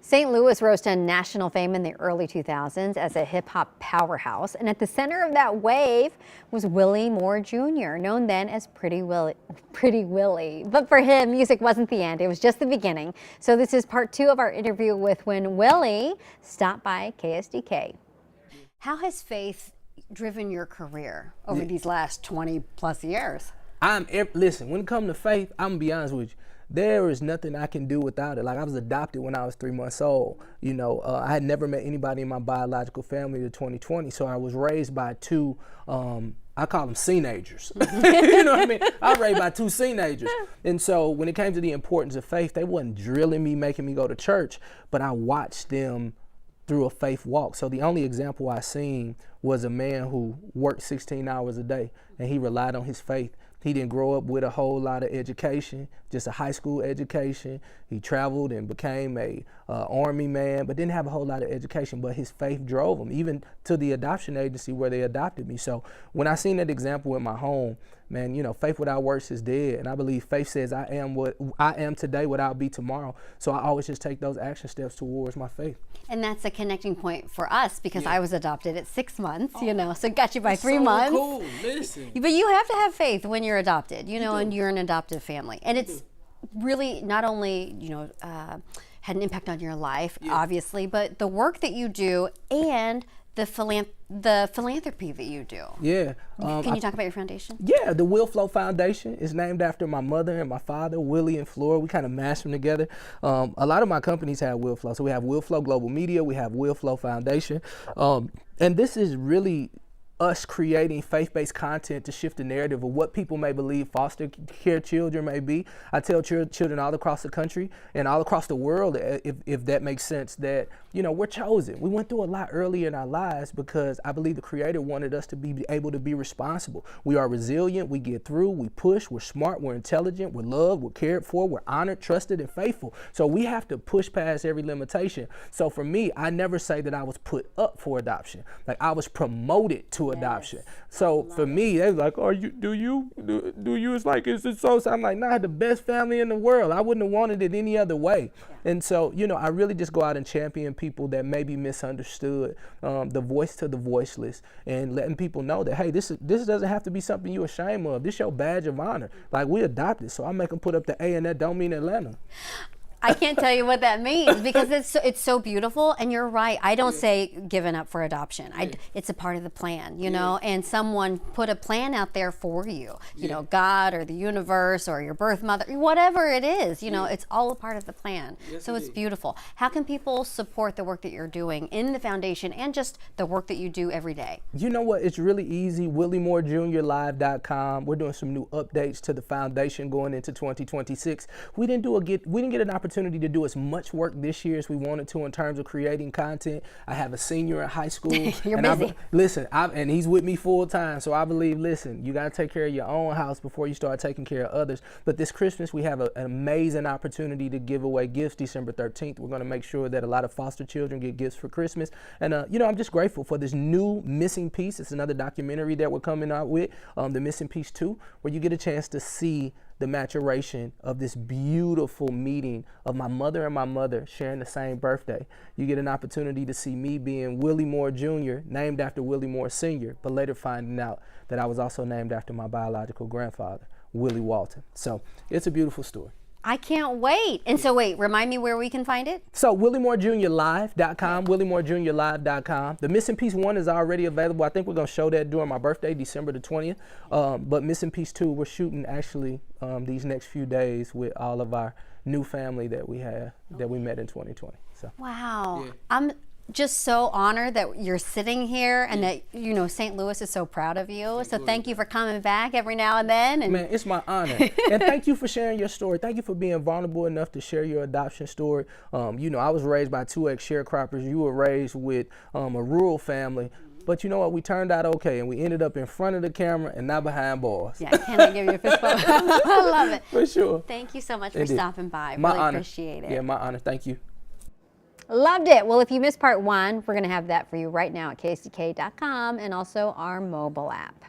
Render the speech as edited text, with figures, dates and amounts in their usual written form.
St. Louis rose to national fame in the early 2000s as a hip-hop powerhouse, and at the center of that wave was Willie Moore Jr., known then as Pretty Willie. But for him, music wasn't the end, it was just the beginning. So this is part 2 of our interview with when Willie stopped by KSDK. How has faith driven your career over these last 20 plus years? Listen, when it comes to faith, I'm gonna be honest with you. There is nothing I can do without it. Like, I was adopted when I was 3 months old. You know, I had never met anybody in my biological family to 2020, so I was raised by two, I call them teenagers. You know what I mean? I was raised by two teenagers. And so when it came to the importance of faith, they wasn't drilling me, making me go to church, but I watched them through a faith walk. So the only example I seen was a man who worked 16 hours a day, and he relied on his faith. He didn't grow up with a whole lot of education, just a high school education. He traveled and became a army man, but didn't have a whole lot of education, but his faith drove him, even to the adoption agency where they adopted me. So when I seen that example in my home, man, you know, faith without works is dead. And I believe faith says I am what I am today, what I'll be tomorrow. So I always just take those action steps towards my faith. And that's a connecting point for us because I was adopted at 6 months, you know, so it got you by 3 months. Cool, listen. But you have to have faith when you're adopted, you know, and you're an adoptive family. And it's really not only, you know, had an impact on your life, obviously, but the work that you do and the philanthropy that you do. Yeah. Can you talk about your foundation? Yeah, the Will Flow Foundation is named after my mother and my father, Willie and Flora. We kind of mashed them together. A lot of my companies have Will Flow. So we have Will Flow Global Media, we have Will Flow Foundation. And this is really us creating faith-based content to shift the narrative of what people may believe foster care children may be. I tell children all across the country and all across the world, if that makes sense, that, you know, we're chosen. We went through a lot early in our lives because I believe the Creator wanted us to be able to be responsible. We are resilient, we get through, we push, we're smart, we're intelligent, we're loved, we're cared for, we're honored, trusted, and faithful. So we have to push past every limitation. So for me, I never say that I was put up for adoption. Like, I was promoted to adoption. So for me, they was like, "Oh, do you? It's like, is it so?" So I'm like, "Nah, I had the best family in the world. I wouldn't have wanted it any other way." And so, you know, I really just go out and champion people that may be misunderstood, the voice to the voiceless, and letting people know that, hey, this doesn't have to be something you're ashamed of. This is your badge of honor. Like, we adopted, so I make them put up the A, and that don't mean Atlanta. I can't tell you what that means because it's so beautiful, and you're right. I don't say giving up for adoption. It's a part of the plan, you know, and someone put a plan out there for you, you know, God or the universe or your birth mother, whatever it is, you know, it's all a part of the plan. So it's beautiful. How can people support the work that you're doing in the foundation and just the work that you do every day? You know what? It's really easy. WillieMooreJrLive.com. We're doing some new updates to the foundation going into 2026. We didn't get an opportunity to do as much work this year as we wanted to in terms of creating content. I have a senior in high school. You're and busy. And he's with me full time. So I believe, listen, you got to take care of your own house before you start taking care of others. But this Christmas, we have an amazing opportunity to give away gifts December 13th. We're going to make sure that a lot of foster children get gifts for Christmas. And, you know, I'm just grateful for this new Missing Piece. It's another documentary that we're coming out with, The Missing Piece 2, where you get a chance to see the maturation of this beautiful meeting of my mother and my mother sharing the same birthday. You get an opportunity to see me being Willie Moore Jr., named after Willie Moore Sr., but later finding out that I was also named after my biological grandfather, Willie Walton. So it's a beautiful story. I can't wait. And so wait, remind me where we can find it? So WillieMooreJrLive.com, WillieMooreJrLive.com. The Missing Piece 1 is already available. I think we're going to show that during my birthday, December the 20th. But Missing Piece 2, we're shooting actually these next few days with all of our new family that we have, that we met in 2020. So. Wow. Yeah. I'm just so honored that you're sitting here and that, you know, St. Louis is so proud of you. So thank you for coming back every now and then. And man, it's my honor. And thank you for sharing your story. Thank you for being vulnerable enough to share your adoption story. You know, I was raised by 2X sharecroppers. You were raised with a rural family. But you know what? We turned out okay, and we ended up in front of the camera and not behind bars. Yeah, can I give you a fist bump? I love it. For sure. Thank you so much for stopping by. My really honor. Appreciate it. Yeah, my honor. Thank you. Loved it. Well, if you missed part 1, we're going to have that for you right now at KSDK.com and also our mobile app.